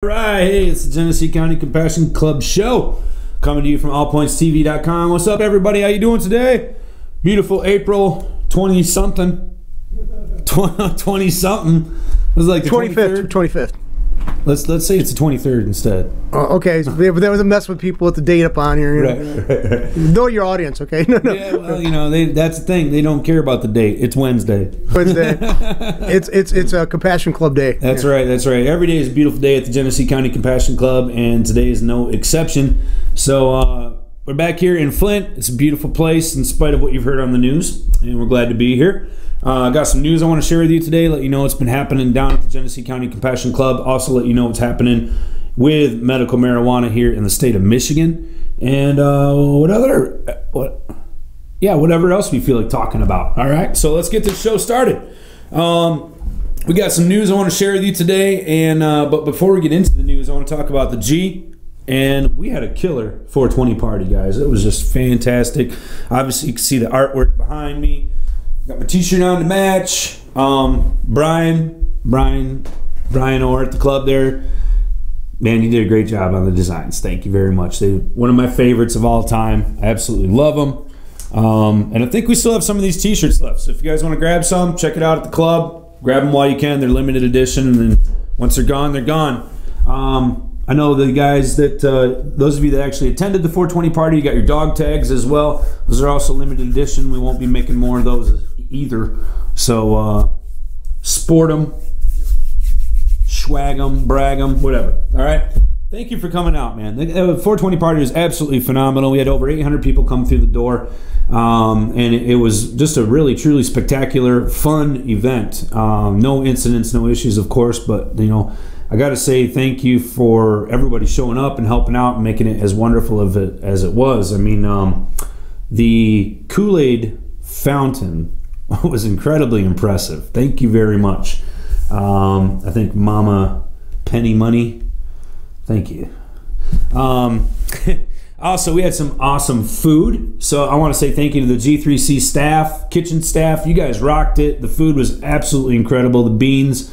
Right, hey, it's the Genesee County Compassion Club show coming to you from allpointstv.com. What's up, everybody? How you doing today? Beautiful April 20-something. 20-something. It was like the 25th. Let's say it's the 23rd instead. Okay, so that was a mess with people with the date up on here. You know. Right. Know your audience, okay? No. Yeah, well, you know, that's the thing. They don't care about the date. It's Wednesday. It's a Compassion Club day. That's right. That's right. Every day is a beautiful day at the Genesee County Compassion Club, and today is no exception. So we're back here in Flint. It's a beautiful place in spite of what you've heard on the news, and we're glad to be here. I got some news I want to share with you today. Let you know what's been happening down at the Genesee County Compassion Club. Also let you know what's happening with medical marijuana here in the state of Michigan. And whatever else we feel like talking about. All right, so let's get this show started. We got some news I want to share with you today. And but before we get into the news, I want to talk about the G. And we had a killer 420 party, guys. It was just fantastic. Obviously, you can see the artwork behind me. Got my t-shirt on to match. Brian Orr at the club there. Man, you did a great job on the designs. Thank you very much. They're one of my favorites of all time. I absolutely love them. And I think we still have some of these t-shirts left. So if you guys want to grab some, check it out at the club. Grab them while you can. They're limited edition. And then once they're gone, they're gone. I know the guys that, those of you that actually attended the 420 party, you got your dog tags as well. Those are also limited edition. We won't be making more of those either. So sport them, swag them, brag them, whatever. All right. Thank you for coming out, man. The 420 party was absolutely phenomenal. We had over 800 people come through the door. And it was just a really, truly spectacular, fun event. No incidents, no issues, of course, but, you know, I got to say thank you for everybody showing up and helping out and making it as wonderful as it was. I mean, the Kool-Aid fountain was incredibly impressive. Thank you very much. I think Mama Penny Money, thank you. Also, we had some awesome food. So I want to say thank you to the G3C staff, kitchen staff. You guys rocked it. The food was absolutely incredible. The beans.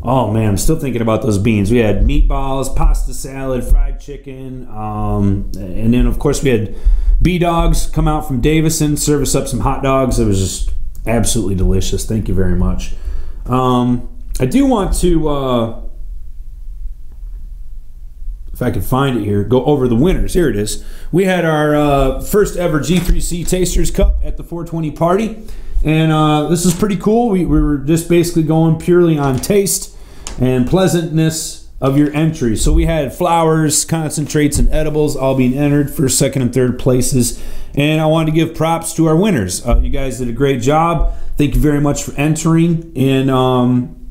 Oh man, I'm still thinking about those beans. We had meatballs, pasta salad, fried chicken, and then of course we had B-Dogs come out from Davison, serve us up some hot dogs. It was just absolutely delicious. Thank you very much. I do want to, if I can find it here, go over the winners. Here it is. We had our first ever G3C Tasters Cup at the 420 party. And this is pretty cool. We were just basically going purely on taste and pleasantness of your entry. So we had flowers, concentrates, and edibles all being entered for second and third places. And I wanted to give props to our winners. You guys did a great job. Thank you very much for entering. And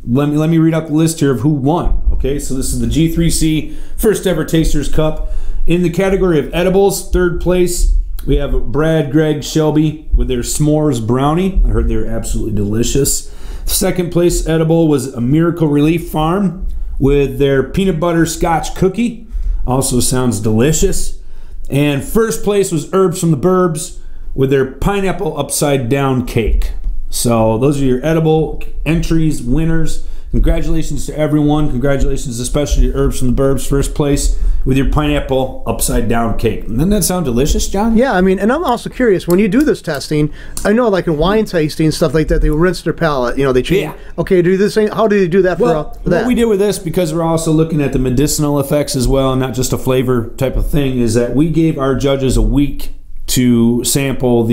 let me read out the list here of who won. Okay, so this is the G3C First Ever Tasters Cup. In the category of edibles, third place, we have Brad, Greg, Shelby with their s'mores brownie. I heard they're absolutely delicious. Second place edible was a Miracle Relief Farm with their peanut butter scotch cookie. Also sounds delicious. And first place was Herbs from the Burbs with their pineapple upside down cake. So those are your edible entries, winners. Congratulations to everyone. Congratulations especially to Herbs from the Burbs, first place with your pineapple upside down cake. Doesn't that sound delicious, John? Yeah, I mean, and I'm also curious, when you do this testing, I know like in wine tasting, stuff like that, they rinse their palate, you know, they change. Yeah. Okay, do this thing, how do you do that for that? What we did with this, because we're also looking at the medicinal effects as well, and not just a flavor type of thing, is that we gave our judges a week to sample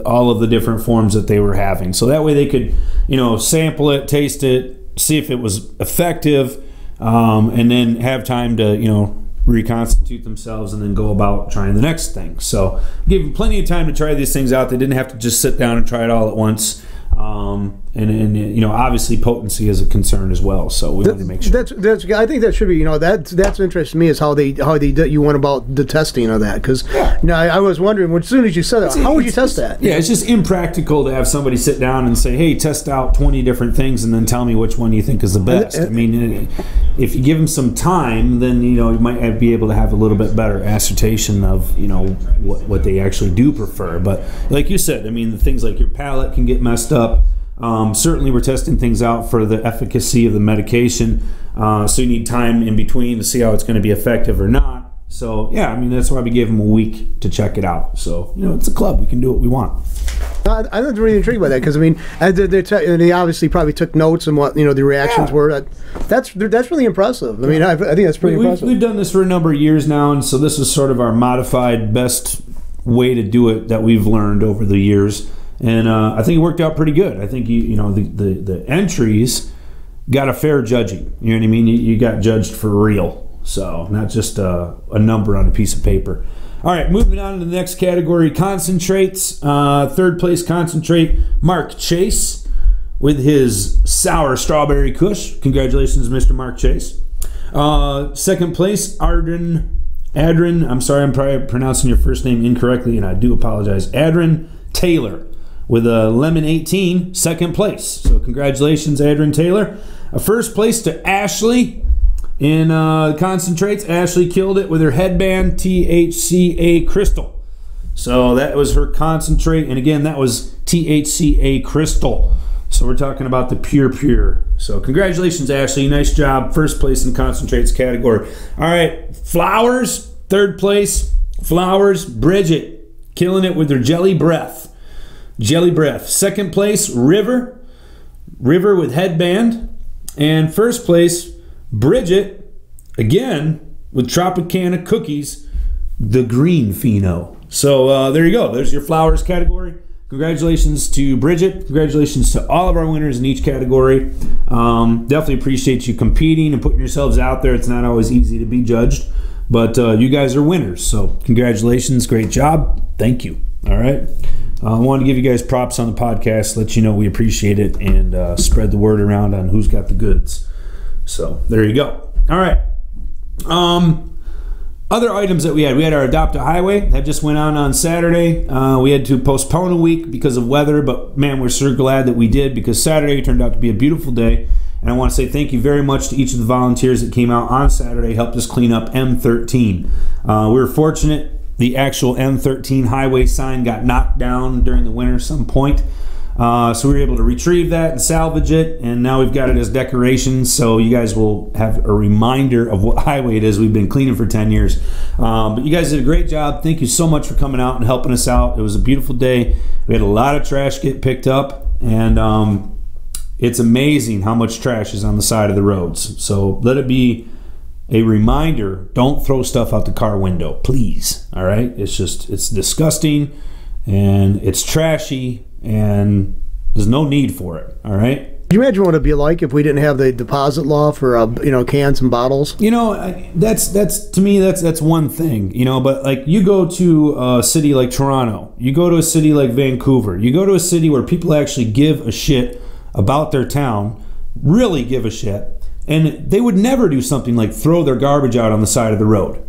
all of the different forms that they were having. So that way they could, you know, sample it, taste it, see if it was effective, and then have time to, you know, reconstitute themselves and then go about trying the next thing. So give them plenty of time to try these things out. They didn't have to just sit down and try it all at once. And you know, obviously potency is a concern as well. So we wanted to make sure. That's I think that should be, you know, that's interesting to me is how you went about the testing of that, because now I was wondering as soon as you said that, how would you test that? Yeah, it's just impractical to have somebody sit down and say, hey, test out 20 different things and then tell me which one you think is the best. I mean, if you give them some time, then, you know, you might be able to have a little bit better assertion of, you know, what they actually do prefer. But like you said, I mean, the things like your palate can get messed up. Certainly, we're testing things out for the efficacy of the medication. So you need time in between to see how it's going to be effective or not. So, yeah, I mean, that's why we gave them a week to check it out. So, it's a club. We can do what we want. I'm really intrigued by that because, I mean, they obviously probably took notes on what, the reactions were. That's really impressive. I mean, I think that's pretty impressive. We've done this for a number of years now, and so this is sort of our modified best way to do it that we've learned over the years. And I think it worked out pretty good. I think, the entries got a fair judging. You know what I mean? You got judged for real. So, not just a number on a piece of paper. All right, moving on to the next category, concentrates. Third place concentrate, Mark Chase with his sour strawberry kush. Congratulations, Mr. Mark Chase. Second place, Adrian. I'm sorry, I'm probably pronouncing your first name incorrectly, and I do apologize. Adrian Taylor with a lemon 18, second place. So, congratulations, Adrian Taylor. First place to Ashley. In concentrates, Ashley killed it with her headband THCA Crystal. So that was her concentrate, and again, that was THCA Crystal. So we're talking about the pure. So congratulations, Ashley. Nice job. First place in concentrates category. All right, flowers, third place. Flowers, Bridget, killing it with her jelly breath. Jelly breath. Second place, River with headband. And first place, Bridget, again, with Tropicana cookies, the green pheno. So there you go. There's your flowers category. Congratulations to Bridget. Congratulations to all of our winners in each category. Definitely appreciate you competing and putting yourselves out there. It's not always easy to be judged, but you guys are winners. So congratulations. Great job. Thank you. All right. I want to give you guys props on the podcast, let you know we appreciate it, and spread the word around on who's got the goods. So there you go. All right. Other items that we had our Adopt a Highway that just went on Saturday. We had to postpone a week because of weather, but man, we're so glad that we did because Saturday turned out to be a beautiful day. And I want to say thank you very much to each of the volunteers that came out on Saturday, helped us clean up M13. We were fortunate the actual M13 highway sign got knocked down during the winter some point. So we were able to retrieve that and salvage it, and now we've got it as decorations, so you guys will have a reminder of what highway it is we've been cleaning for 10 years. But you guys did a great job. Thank you so much for coming out and helping us out. It was a beautiful day. We had a lot of trash get picked up, and it's amazing how much trash is on the side of the roads. So let it be a reminder, don't throw stuff out the car window, please. All right? It's disgusting, and it's trashy, and there's no need for it. All right. Can you imagine what it'd be like if we didn't have the deposit law for cans and bottles? That's to me that's one thing. But like you go to a city like Toronto, you go to a city like Vancouver, you go to a city where people actually give a shit about their town, really give a shit, and they would never do something like throw their garbage out on the side of the road.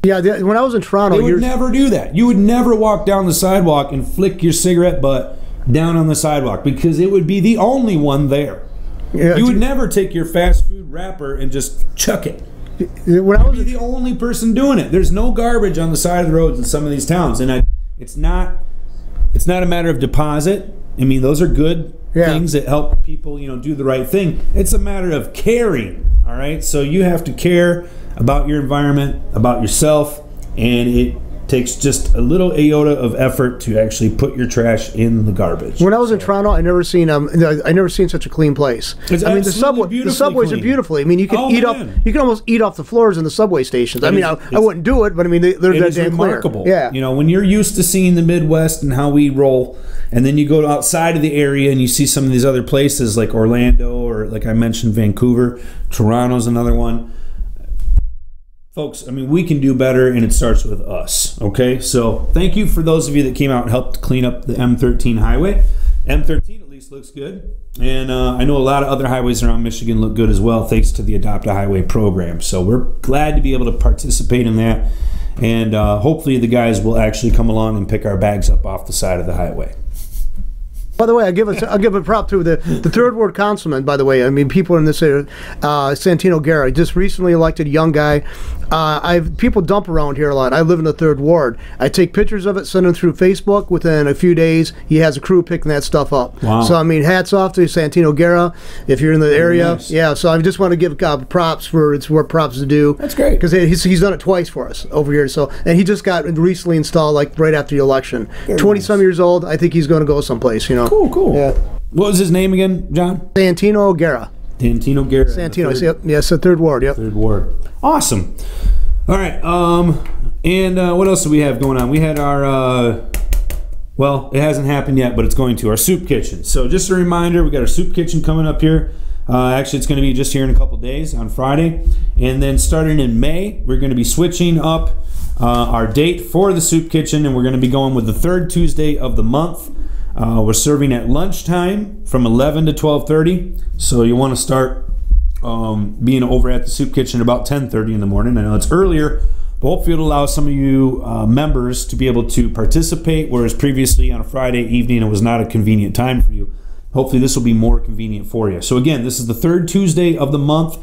Yeah, when I was in Toronto, they would never do that. You would never walk down the sidewalk and flick your cigarette butt down on the sidewalk because it would be the only one there. Yeah, you would never take your fast food wrapper and just chuck it. When I was the only person doing it. There's no garbage on the side of the roads in some of these towns, and it's not a matter of deposit. I mean, those are good things that help people, do the right thing. It's a matter of caring. All right, so you have to care about your environment, about yourself, and it takes just a little iota of effort to actually put your trash in the garbage. When I was in Toronto, I never seen such a clean place. The subways are beautiful. I mean, you can you can almost eat off the floors in the subway stations. I wouldn't do it, but I mean, they're that damn remarkable. Clear. Yeah, when you're used to seeing the Midwest and how we roll, and then you go outside of the area and you see some of these other places like Orlando or like I mentioned Vancouver, Toronto's another one. Folks, I mean, we can do better, and it starts with us, okay? So thank you for those of you that came out and helped clean up the M13 highway. M13 at least looks good, and I know a lot of other highways around Michigan look good as well, thanks to the Adopt a Highway program. So we're glad to be able to participate in that, and hopefully the guys will actually come along and pick our bags up off the side of the highway. By the way, I'll give a prop to the third ward councilman. By the way, I mean people in this area, Santino Guerra, just recently elected, young guy. People dump around here a lot. I live in the third ward. I take pictures of it, send them through Facebook. Within a few days, he has a crew picking that stuff up. Wow. So I mean, hats off to Santino Guerra if you're in the area. Nice. Yeah. So I just want to give props for it's what props to do. That's great because he's done it twice for us over here. So and he just got recently installed like right after the election. 20-some years old. I think he's going to go someplace. You know. Cool. Yeah. What was his name again, John? Santino Guerra. Santino Guerra. Santino. Yep. Yes, the third ward. Yep. Third ward. Awesome. All right. And what else do we have going on? We had our. Well, it hasn't happened yet, but it's going to our soup kitchen. So just a reminder, we got our soup kitchen coming up here. Actually, it's going to be just here in a couple days on Friday, and then starting in May, we're going to be switching up our date for the soup kitchen, and we're going to be going with the third Tuesday of the month. We're serving at lunchtime from 11 to 12:30, so you want to start being over at the soup kitchen about 10:30 in the morning. I know it's earlier, but hopefully it'll allow some of you members to be able to participate, whereas previously on a Friday evening it was not a convenient time for you. Hopefully this will be more convenient for you. So again, this is the third Tuesday of the month.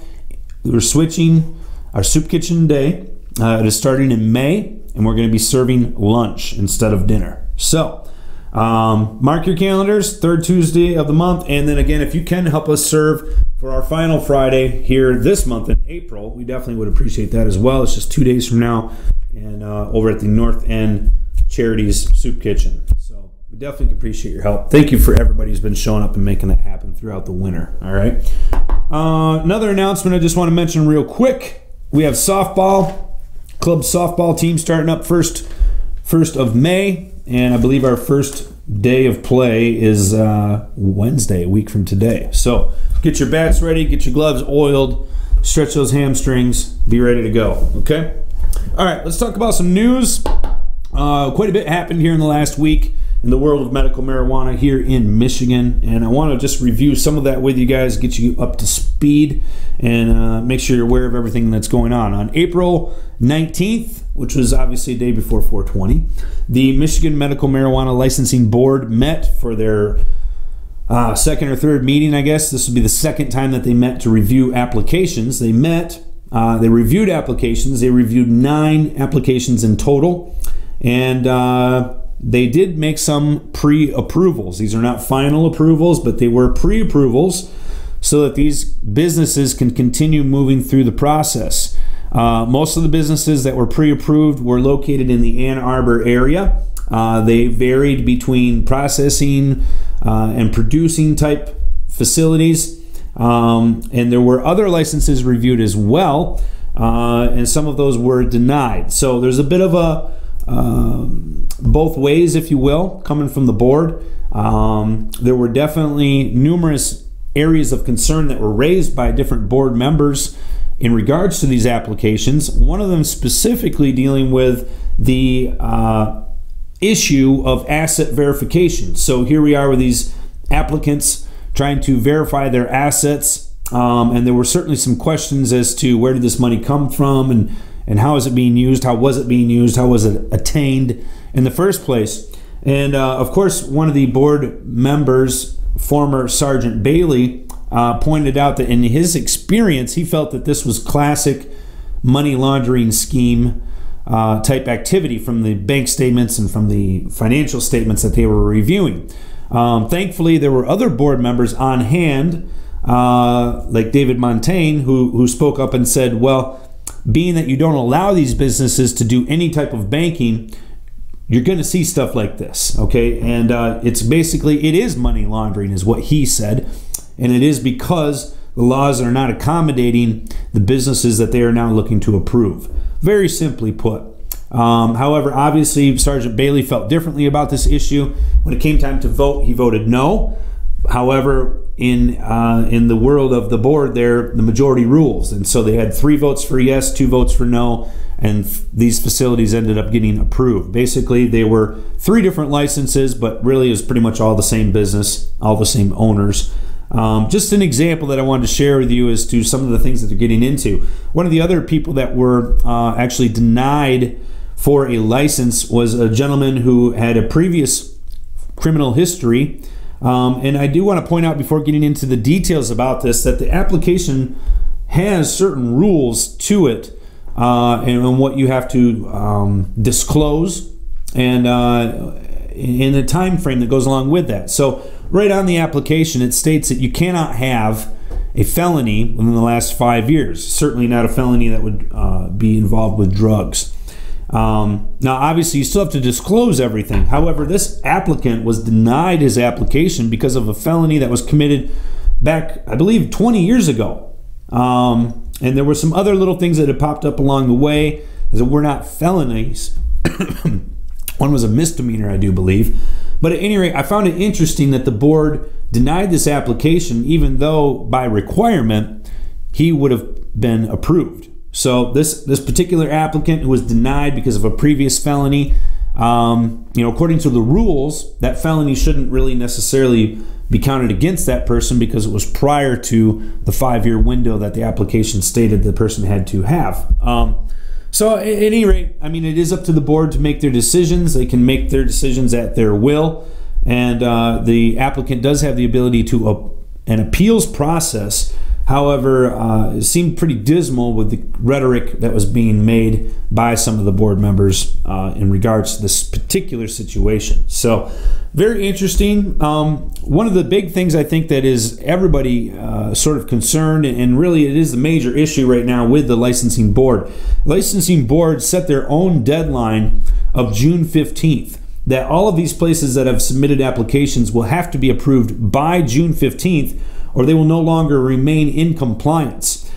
We're switching our soup kitchen day. It is starting in May, and we're going to be serving lunch instead of dinner. So mark your calendars, third Tuesday of the month. And then again, if you can help us serve for our final Friday here this month in April, we definitely would appreciate that as well. It's just 2 days from now, and over at the North End Charities Soup Kitchen. So we definitely could appreciate your help. Thank you for everybody who's been showing up and making that happen throughout the winter. All right. Another announcement I just want to mention real quick. We have softball, club softball team starting up first of May, and I believe our first day of play is Wednesday, a week from today. So get your bats ready, get your gloves oiled, stretch those hamstrings, be ready to go. Okay. All right. Let's talk about some news. Quite a bit happened here in the last week in the world of medical marijuana here in Michigan, and I want to just review some of that with you guys, get you up to speed, and make sure you're aware of everything that's going on. On April 19th, which was obviously a day before 420, the Michigan Medical Marijuana Licensing Board met for their second or third meeting, I guess. This would be the second time that they met to review applications. They met, they reviewed applications. They reviewed 9 applications in total, and they did make some pre-approvals. These are not final approvals, but they were pre-approvals so that these businesses can continue moving through the process. Most of the businesses that were pre-approved were located in the Ann Arbor area. They varied between processing and producing type facilities. And there were other licenses reviewed as well, and some of those were denied. So there's a bit of a both ways, if you will, coming from the board. There were definitely numerous areas of concern that were raised by different board members in regards to these applications. One of them specifically dealing with the issue of asset verification. So here we are with these applicants trying to verify their assets, and there were certainly some questions as to where did this money come from, and how is it being used, how was it being used, how was it attained in the first place. And of course, one of the board members, former Sergeant Bailey, pointed out that in his experience, he felt that this was classic money laundering scheme type activity from the bank statements and from the financial statements that they were reviewing. Thankfully, there were other board members on hand, like David Montaigne, who spoke up and said, well, being that you don't allow these businesses to do any type of banking, you're going to see stuff like this, okay? And it's basically, it is money laundering is what he said, and it is because the laws are not accommodating the businesses that they are now looking to approve. Very simply put. However, obviously, Sergeant Bailey felt differently about this issue. When it came time to vote, he voted no. However, in the world of the board there, the majority rules. And so they had 3 votes for yes, 2 votes for no, and these facilities ended up getting approved. Basically, they were 3 different licenses, but really it was pretty much all the same business, all the same owners. Just an example that I wanted to share with you as to some of the things that they're getting into. One of the other people that were actually denied for a license was a gentleman who had a previous criminal history And I do want to point out before getting into the details about this that the application has certain rules to it and what you have to disclose and in the time frame that goes along with that. So right on the application, it states that you cannot have a felony within the last 5 years. Certainly not a felony that would be involved with drugs. Now, obviously, you still have to disclose everything. However, this applicant was denied his application because of a felony that was committed back, I believe, 20 years ago. And there were some other little things that had popped up along the way that were not felonies. One was a misdemeanor, I do believe. But at any rate, I found it interesting that the board denied this application, even though by requirement he would have been approved. So this particular applicant who was denied because of a previous felony, according to the rules, that felony shouldn't really necessarily be counted against that person because it was prior to the 5-year window that the application stated the person had to have. So at any rate, I mean, it is up to the board to make their decisions. They can make their decisions at their will, and the applicant does have the ability to an appeals process. However, it seemed pretty dismal with the rhetoric that was being made by some of the board members in regards to this particular situation. So, very interesting. One of the big things I think that is everybody sort of concerned, and really it is the major issue right now with the licensing board. Licensing board set their own deadline of June 15th. That all of these places that have submitted applications will have to be approved by June 15th, or they will no longer remain in compliance.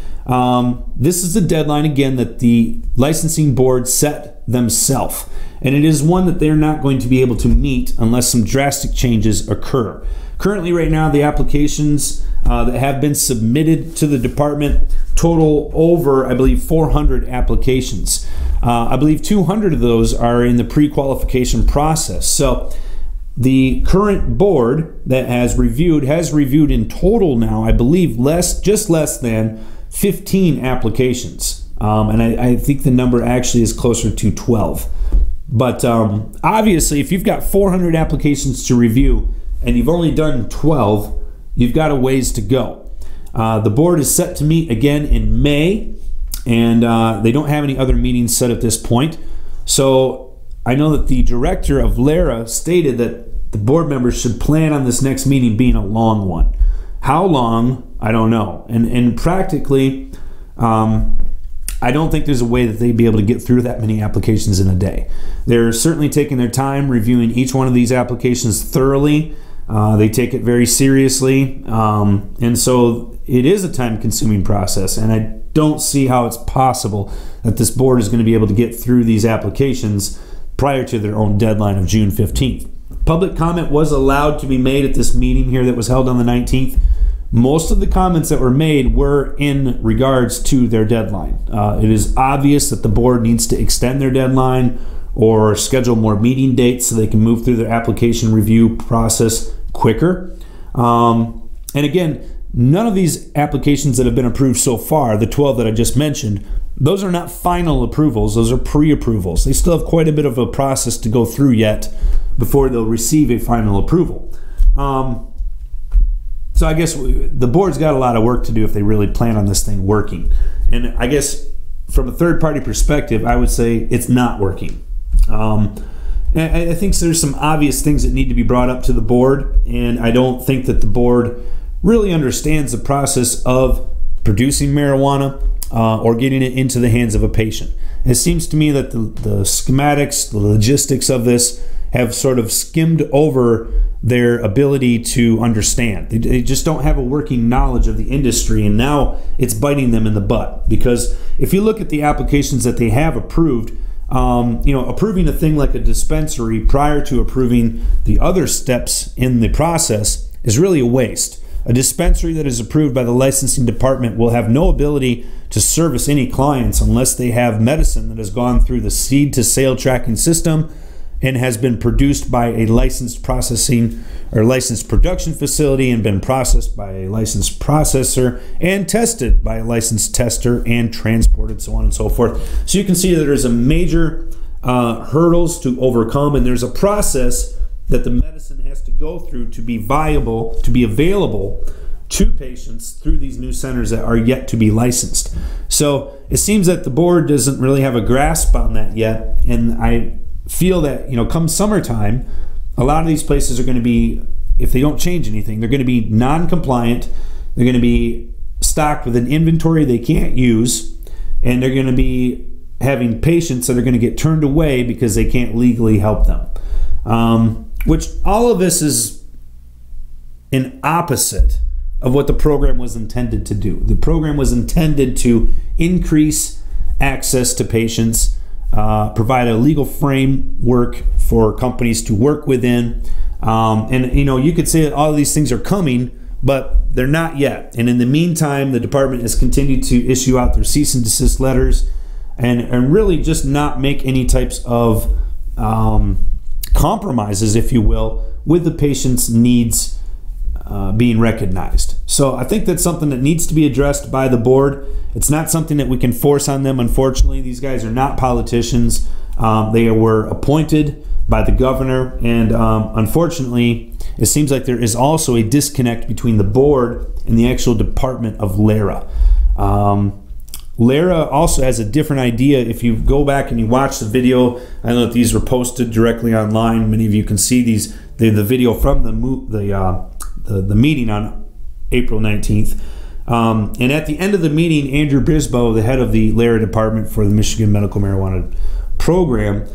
This is the deadline, again, that the licensing board set themselves. And it is one that they're not going to be able to meet unless some drastic changes occur. Currently, right now, the applications that have been submitted to the department total over, I believe, 400 applications. I believe 200 of those are in the pre-qualification process. So the current board that has reviewed in total now, I believe, just less than 15 applications. And I think the number actually is closer to 12. But obviously, if you've got 400 applications to review and you've only done 12, you've got a ways to go. The board is set to meet again in May, and they don't have any other meetings set at this point. So I know that the director of LARA stated that the board members should plan on this next meeting being a long one. How long, I don't know. And practically, I don't think there's a way that they'd be able to get through that many applications in a day. They're certainly taking their time reviewing each one of these applications thoroughly. They take it very seriously. And so it is a time-consuming process. And I don't see how it's possible that this board is going to be able to get through these applications prior to their own deadline of June 15th. Public comment was allowed to be made at this meeting here that was held on the 19th. Most of the comments that were made were in regards to their deadline. It is obvious that the board needs to extend their deadline or schedule more meeting dates so they can move through their application review process quicker. And again, none of these applications that have been approved so far, the 12 that I just mentioned, those are not final approvals. Those are pre-approvals. They still have quite a bit of a process to go through yet before they'll receive a final approval. So I guess the board's got a lot of work to do if they really plan on this thing working. And I guess from a third-party perspective, I would say it's not working. And I think there's some obvious things that need to be brought up to the board, and I don't think that the board really understands the process of producing marijuana or getting it into the hands of a patient. It seems to me that the schematics, the logistics of this have sort of skimmed over their ability to understand. They just don't have a working knowledge of the industry, and now it's biting them in the butt. Because if you look at the applications that they have approved, approving a thing like a dispensary prior to approving the other steps in the process is really a waste. A dispensary that is approved by the licensing department will have no ability to service any clients unless they have medicine that has gone through the seed to sale tracking system and has been produced by a licensed processing or licensed production facility and been processed by a licensed processor and tested by a licensed tester and transported, so on and so forth. So you can see that there's a major hurdles to overcome, and there's a process that the medicine has has to go through to be viable, to be available to patients through these new centers that are yet to be licensed. So it seems that the board doesn't really have a grasp on that yet, and I feel that, you know, come summertime, a lot of these places are going to be, if they don't change anything, they're going to be non-compliant, they're going to be stocked with an inventory they can't use, and they're going to be having patients that are going to get turned away because they can't legally help them. Which all of this is an opposite of what the program was intended to do. The program was intended to increase access to patients, provide a legal framework for companies to work within. And, you know, you could say that all of these things are coming, but they're not yet. And in the meantime, the department has continued to issue out their cease and desist letters and really just not make any types of compromises, if you will, with the patient's needs being recognized. So I think that's something that needs to be addressed by the board. It's not something that we can force on them, unfortunately. These guys are not politicians. They were appointed by the governor, and unfortunately, it seems like there is also a disconnect between the board and the actual department of LARA. LARA also has a different idea. If you go back and you watch the video, I know that these were posted directly online. Many of you can see these, the video from the meeting on April 19th. And at the end of the meeting, Andrew Brisboe, the head of the LARA department for the Michigan Medical Marijuana Program,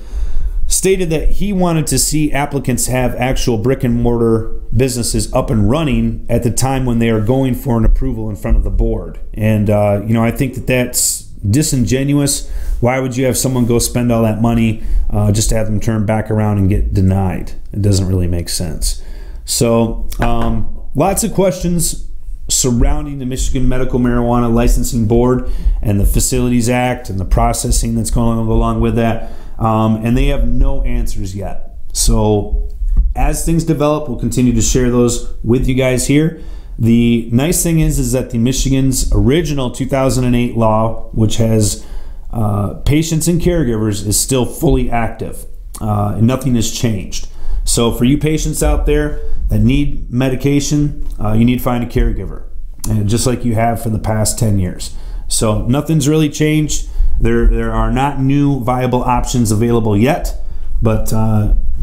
stated that he wanted to see applicants have actual brick and mortar businesses up and running at the time when they are going for an approval in front of the board. And you know, I think that that's disingenuous. Why would you have someone go spend all that money just to have them turn back around and get denied? It doesn't really make sense. So lots of questions surrounding the Michigan Medical Marijuana Licensing Board and the Facilities Act and the processing that's going along with that. And they have no answers yet. So as things develop, we'll continue to share those with you guys here. The nice thing is that the Michigan's original 2008 law, which has patients and caregivers, is still fully active. And nothing has changed. So for you patients out there that need medication, you need to find a caregiver, and just like you have for the past 10 years. So nothing's really changed. There are not new viable options available yet, but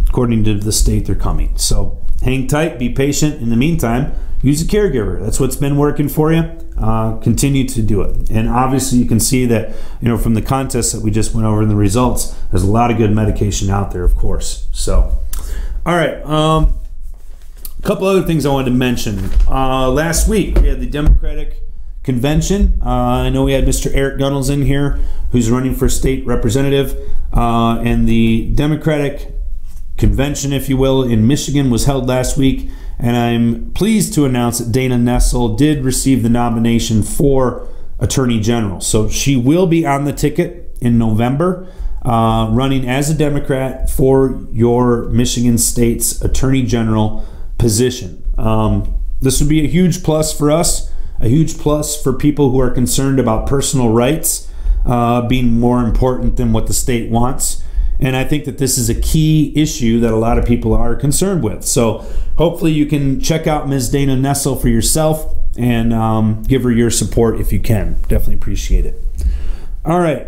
according to the state, they're coming. So hang tight, be patient. In the meantime, use a caregiver. That's what's been working for you. Continue to do it. And obviously you can see that, you know, from the contest that we just went over in the results, there's a lot of good medication out there, of course. So, all right. A couple other things I wanted to mention. Last week, we had the Democratic Convention. I know we had Mr. Eric Gunnels in here, who's running for state representative. And the Democratic Convention, if you will, in Michigan was held last week. And I'm pleased to announce that Dana Nessel did receive the nomination for Attorney General. So she will be on the ticket in November, running as a Democrat for your Michigan State's Attorney General position. This would be a huge plus for us, a huge plus for people who are concerned about personal rights being more important than what the state wants. And I think that this is a key issue that a lot of people are concerned with. So hopefully you can check out Ms. Dana Nessel for yourself and give her your support if you can. Definitely appreciate it. All right.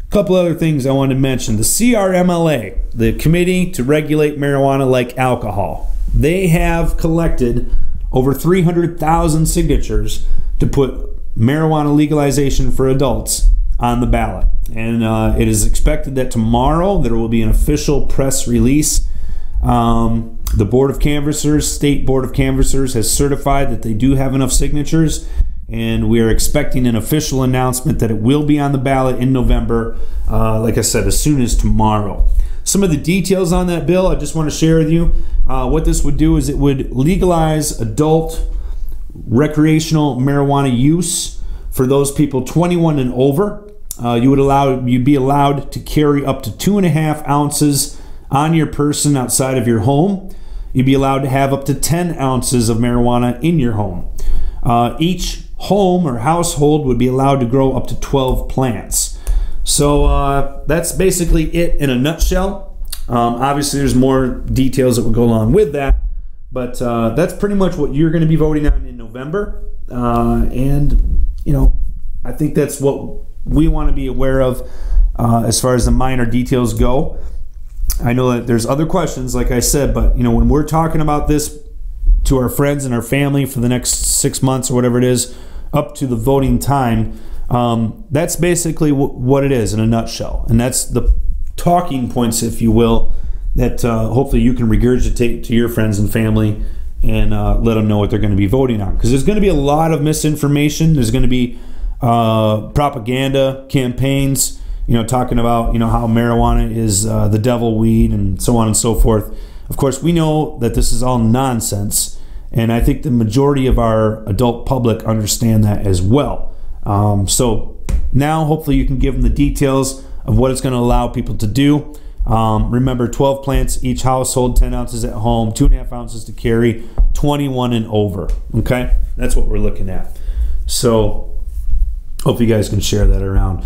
Couple other things I wanted to mention. The CRMLA, the Committee to Regulate Marijuana Like Alcohol, they have collected over 300,000 signatures to put marijuana legalization for adults on the ballot. And it is expected that tomorrow there will be an official press release. The Board of Canvassers, State Board of Canvassers, has certified that they do have enough signatures, and we are expecting an official announcement that it will be on the ballot in November, like I said, as soon as tomorrow. Some of the details on that bill I just want to share with you. What this would do is it would legalize adult recreational marijuana use for those people 21 and over. You'd be allowed to carry up to 2.5 ounces on your person outside of your home. You'd be allowed to have up to 10 ounces of marijuana in your home. Each home or household would be allowed to grow up to 12 plants. So that's basically it in a nutshell. Obviously, there's more details that would go along with that, but that's pretty much what you're going to be voting on in November. And, you know, I think that's what we want to be aware of as far as the minor details go. I know that there's other questions, like I said, but, you know, when we're talking about this to our friends and our family for the next 6 months or whatever it is, up to the voting time, that's basically what it is in a nutshell. And that's the talking points, if you will, that hopefully you can regurgitate to your friends and family and let them know what they're going to be voting on. Because there's going to be a lot of misinformation. There's going to be propaganda campaigns, you know, talking about, you know, how marijuana is the devil weed and so on and so forth. Of course, we know that this is all nonsense, and I think the majority of our adult public understand that as well. So now, hopefully, you can give them the details of what it's going to allow people to do. Remember, 12 plants each household, 10 ounces at home, 2.5 ounces to carry, 21 and over. Okay, that's what we're looking at. So hope you guys can share that around.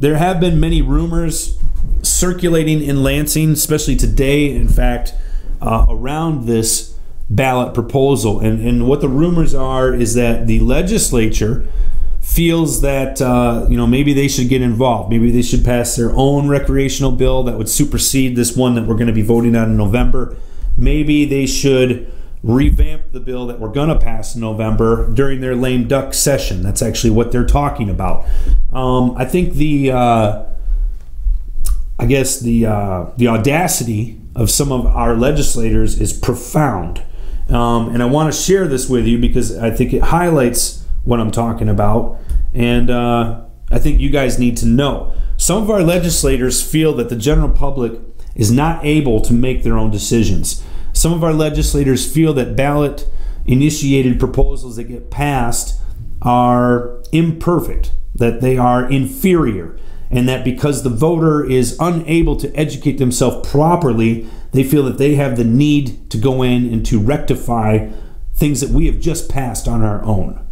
There have been many rumors circulating in Lansing, especially today, in fact, around this ballot proposal. And what the rumors are is that the legislature feels that you know, maybe they should get involved. Maybe they should pass their own recreational bill that would supersede this one that we're going to be voting on in November. Maybe they should revamp the bill that we're going to pass in November during their lame duck session. That's actually what they're talking about. I think the audacity of some of our legislators is profound. And I want to share this with you because I think it highlights what I'm talking about. And I think you guys need to know. Some of our legislators feel that the general public is not able to make their own decisions. Some of our legislators feel that ballot-initiated proposals that get passed are imperfect, that they are inferior, and that because the voter is unable to educate themselves properly, they feel that they have the need to go in and to rectify things that we have just passed on our own.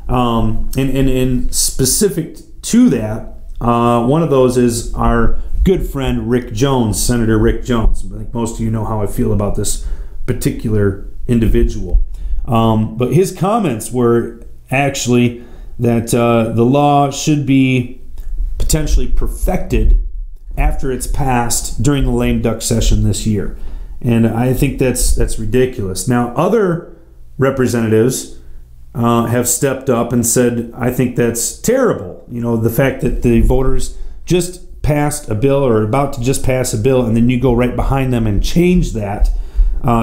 And specific to that, one of those is our good friend Rick Jones, Senator Rick Jones. I think most of you know how I feel about this particular individual. But his comments were actually that the law should be potentially perfected after it's passed during the lame duck session this year. And I think that's ridiculous. Now, other representatives have stepped up and said, I think that's terrible. You know, the fact that the voters just passed a bill or are about to just pass a bill and then you go right behind them and change that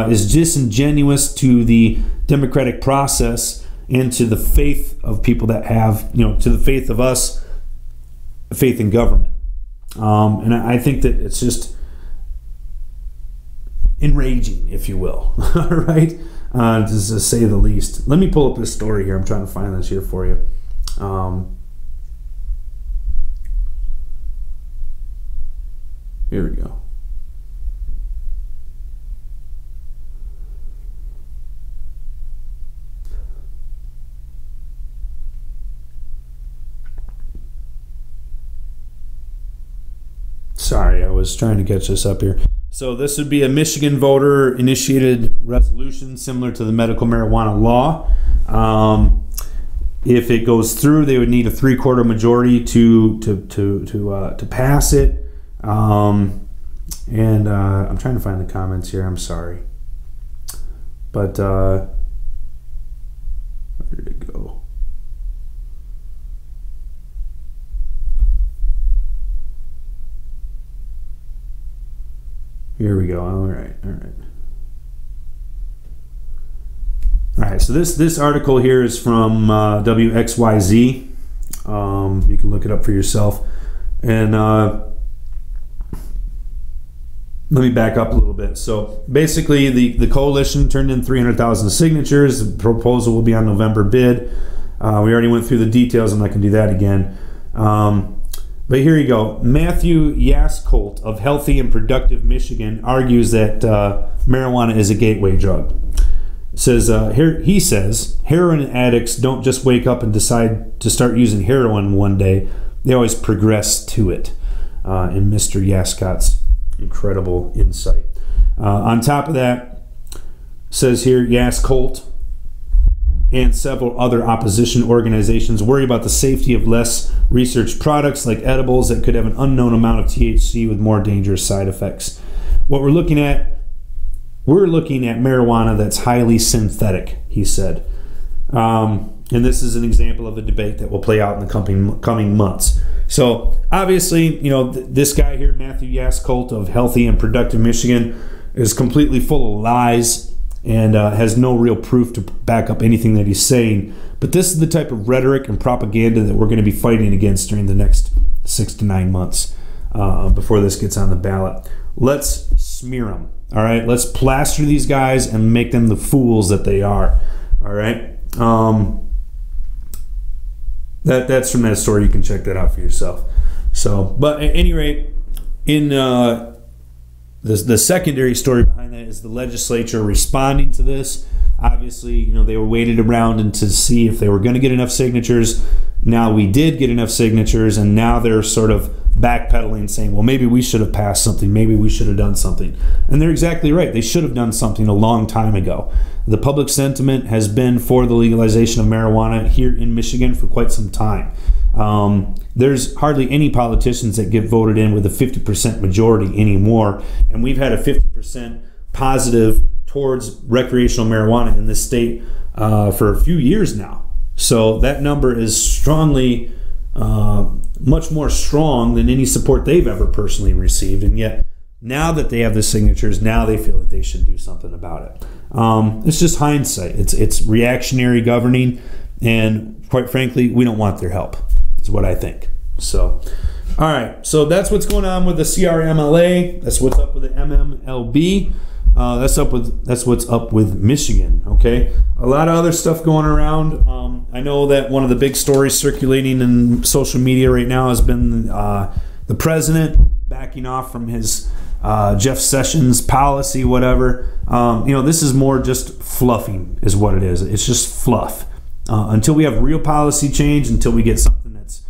is disingenuous to the democratic process and to the faith of people that have, you know, to the faith of us, faith in government. And I think that it's just enraging, if you will, right? To say the least. Let me pull up this story here. I'm trying to find this here for you. Here we go. Sorry, I was trying to catch this up here. So this would be a Michigan voter-initiated resolution similar to the medical marijuana law. If it goes through, they would need a 3/4 majority to pass it. I'm trying to find the comments here. I'm sorry, but where did it go? Here we go. All right. So this article here is from WXYZ. You can look it up for yourself. And let me back up a little bit. So basically, the coalition turned in 300,000 signatures. The proposal will be on November bid. We already went through the details. I'm not going to do that again. But here you go. Matthew Yaskolt of Healthy and Productive Michigan argues that marijuana is a gateway drug. He says, heroin addicts don't just wake up and decide to start using heroin one day. They always progress to it. In Mr. Yaskot's incredible insight. On top of that, says here, Yas Colt and several other opposition organizations worry about the safety of less researched products like edibles that could have an unknown amount of THC with more dangerous side effects. What we're looking at marijuana that's highly synthetic, he said. And this is an example of a debate that will play out in the coming months. So obviously, this guy here, Matthew Yas Colt of Healthy and Productive Michigan, is completely full of lies and has no real proof to back up anything that he's saying. But this is the type of rhetoric and propaganda that we're going to be fighting against during the next 6 to 9 months before this gets on the ballot. Let's smear them. All right, let's plaster these guys and make them the fools that they are. All right. That's from that story. You can check that out for yourself. So, but at any rate, in the secondary story behind that is the legislature responding to this. Obviously, they were waited around and to see if they were going to get enough signatures. Now we did get enough signatures, and now they're sort of backpedaling, saying, well, maybe we should have passed something. Maybe we should have done something. And they're exactly right. They should have done something a long time ago. The public sentiment has been for the legalization of marijuana here in Michigan for quite some time. There's hardly any politicians that get voted in with a 50% majority anymore. And we've had a 50% positive towards recreational marijuana in this state for a few years now. So that number is strongly, much more strong than any support they've ever personally received. And yet, now that they have the signatures, now they feel that they should do something about it. It's just hindsight. It's reactionary governing, and quite frankly, we don't want their help. Is what I think. So, all right. So that's what's going on with the CRMLA. That's what's up with the MMLB. That's what's up with Michigan. Okay, a lot of other stuff going around. I know that one of the big stories circulating in social media right now has been the president backing off from his Jeff Sessions policy, whatever. This is more just fluffing, is what it is. It's just fluff. Until we have real policy change, until we get something that's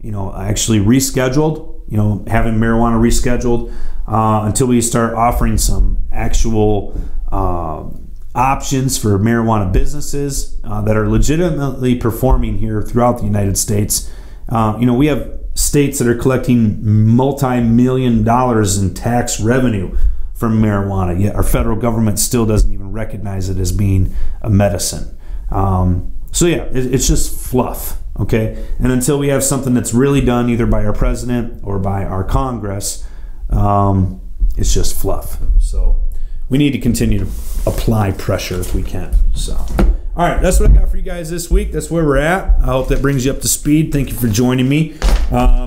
actually rescheduled, having marijuana rescheduled. Until we start offering some actual options for marijuana businesses that are legitimately performing here throughout the United States. We have states that are collecting multi-million dollars in tax revenue from marijuana, yet our federal government still doesn't even recognize it as being a medicine. So yeah, it's just fluff. Okay, and until we have something that's really done either by our president or by our Congress, it's just fluff. So we need to continue to apply pressure if we can. So, all right, that's what I got for you guys this week. That's where we're at. I hope that brings you up to speed. Thank you for joining me.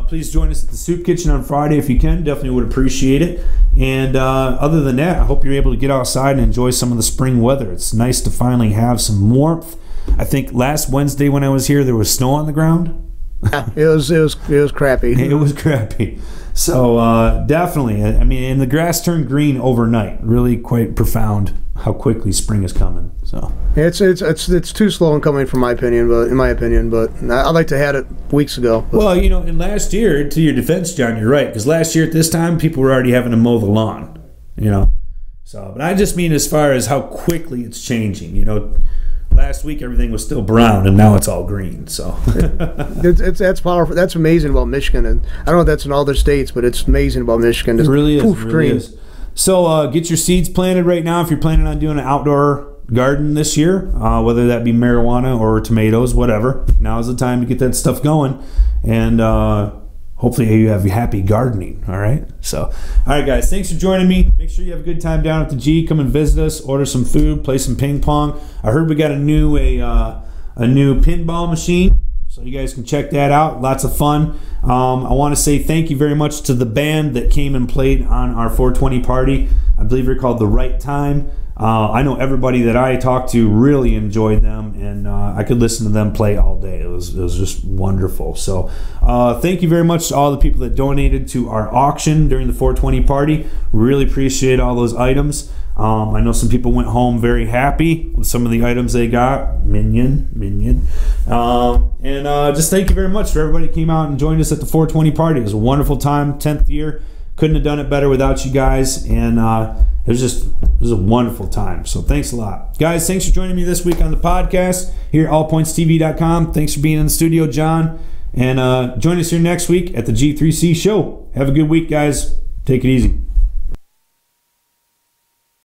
Please join us at the Soup Kitchen on Friday if you can. Definitely would appreciate it. And other than that, I hope you're able to get outside and enjoy some of the spring weather. It's nice to finally have some warmth. I think last Wednesday when I was here, there was snow on the ground. Yeah, it was crappy. It was crappy. So definitely, I mean, and the grass turned green overnight. Really quite profound how quickly spring is coming. So it's too slow in coming, in my opinion. But I'd like to have had it weeks ago. But. Well, and last year, to your defense, John, you're right, because last year at this time, people were already having to mow the lawn. So, but I just mean as far as how quickly it's changing. Last week everything was still brown, and now it's all green. So that's powerful. That's amazing about Michigan, and I don't know if that's in all other states, but it's amazing about Michigan. It really is. It really is. So get your seeds planted right now if you're planning on doing an outdoor garden this year, whether that be marijuana or tomatoes, whatever. Now is the time to get that stuff going, and hopefully you have happy gardening. All right. So, all right, guys. Thanks for joining me. Make sure you have a good time down at the G. Come and visit us. Order some food. Play some ping pong. I heard we got a new pinball machine, so you guys can check that out. Lots of fun. I want to say thank you very much to the band that came and played on our 420 party. I believe they're called The Right Time. I know everybody that I talked to really enjoyed them, and I could listen to them play all day. It was just wonderful. So thank you very much to all the people that donated to our auction during the 420 party. Really appreciate all those items. I know some people went home very happy with some of the items they got. Minion. And just thank you very much for everybody who came out and joined us at the 420 party. It was a wonderful time, 10th year. Couldn't have done it better without you guys, and it was a wonderful time. So thanks a lot. Guys, thanks for joining me this week on the podcast here at allpointstv.com. Thanks for being in the studio, John. And join us here next week at the G3C show. Have a good week, guys. Take it easy.